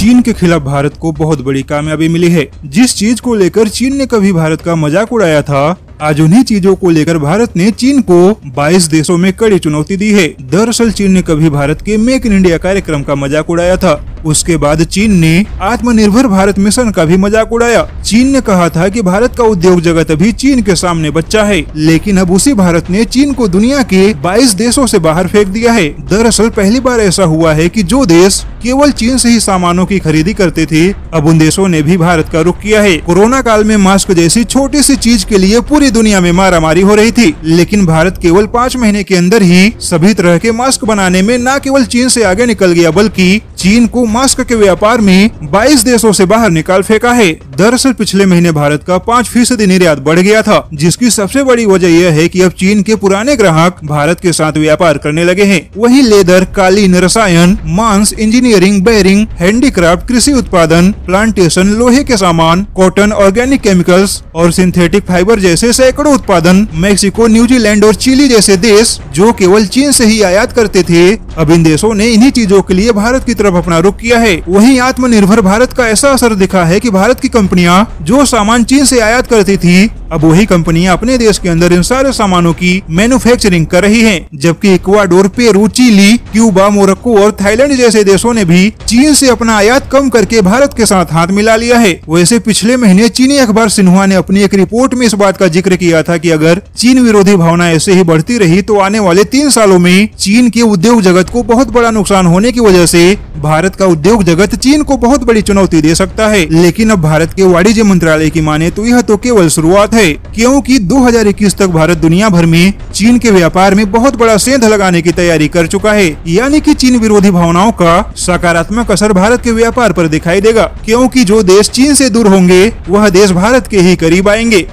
चीन के खिलाफ भारत को बहुत बड़ी कामयाबी मिली है। जिस चीज को लेकर चीन ने कभी भारत का मजाक उड़ाया था, आज उन्हीं चीजों को लेकर भारत ने चीन को 22 देशों में कड़ी चुनौती दी है। दरअसल चीन ने कभी भारत के मेक इन इंडिया कार्यक्रम का मजाक उड़ाया था। उसके बाद चीन ने आत्मनिर्भर भारत मिशन का भी मजाक उड़ाया। चीन ने कहा था कि भारत का उद्योग जगत अभी चीन के सामने बच्चा है, लेकिन अब उसी भारत ने चीन को दुनिया के 22 देशों से बाहर फेंक दिया है। दरअसल पहली बार ऐसा हुआ है कि जो देश केवल चीन से ही सामानों की खरीदी करते थे, अब उन देशों ने भी भारत का रुख किया है। कोरोना काल में मास्क जैसी छोटी सी चीज के लिए पूरी दुनिया में मारामारी हो रही थी, लेकिन भारत केवल 5 महीने के अंदर ही सभी तरह के मास्क बनाने में न केवल चीन से आगे निकल गया, बल्कि चीन को मास्क के व्यापार में 22 देशों से बाहर निकाल फेंका है। दरअसल पिछले महीने भारत का 5% निर्यात बढ़ गया था, जिसकी सबसे बड़ी वजह यह है कि अब चीन के पुराने ग्राहक भारत के साथ व्यापार करने लगे हैं। वहीं लेदर, कालीन, रसायन, मांस, इंजीनियरिंग, बेयरिंग, हैंडीक्राफ्ट, कृषि उत्पादन, प्लांटेशन, लोहे के सामान, कॉटन, ऑर्गेनिक केमिकल्स और सिंथेटिक फाइबर जैसे सैकड़ों उत्पादन मैक्सिको, न्यूजीलैंड और चिली जैसे देश जो केवल चीन से ही आयात करते थे, अब इन देशों ने इन्हीं चीजों के लिए भारत की तरफ अपना रुख किया है। वहीं आत्मनिर्भर भारत का ऐसा असर दिखा है कि भारत की कंपनियां जो सामान चीन से आयात करती थी, अब वही कंपनियां अपने देश के अंदर इन सारे सामानों की मैन्युफैक्चरिंग कर रही हैं। जबकि Ecuador, Peru, Chile, Cuba, Morocco और थाईलैंड जैसे देशों ने भी चीन से अपना आयात कम करके भारत के साथ हाथ मिला लिया है। वैसे पिछले महीने चीनी अखबार सिन्हुआ ने अपनी एक रिपोर्ट में इस बात का जिक्र किया था कि अगर चीन विरोधी भावना ऐसे ही बढ़ती रही तो आने वाले 3 सालों में चीन के उद्योग जगत को बहुत बड़ा नुकसान होने की वजह से भारत का उद्योग जगत चीन को बहुत बड़ी चुनौती दे सकता है। लेकिन अब भारत के वाणिज्य मंत्रालय की माने तो यह तो केवल शुरुआत है, क्योंकि 2021 तक भारत दुनिया भर में चीन के व्यापार में बहुत बड़ा सेंध लगाने की तैयारी कर चुका है। यानी कि चीन विरोधी भावनाओं का सकारात्मक असर भारत के व्यापार पर दिखाई देगा, क्योंकि जो देश चीन से दूर होंगे वह देश भारत के ही करीब आएंगे।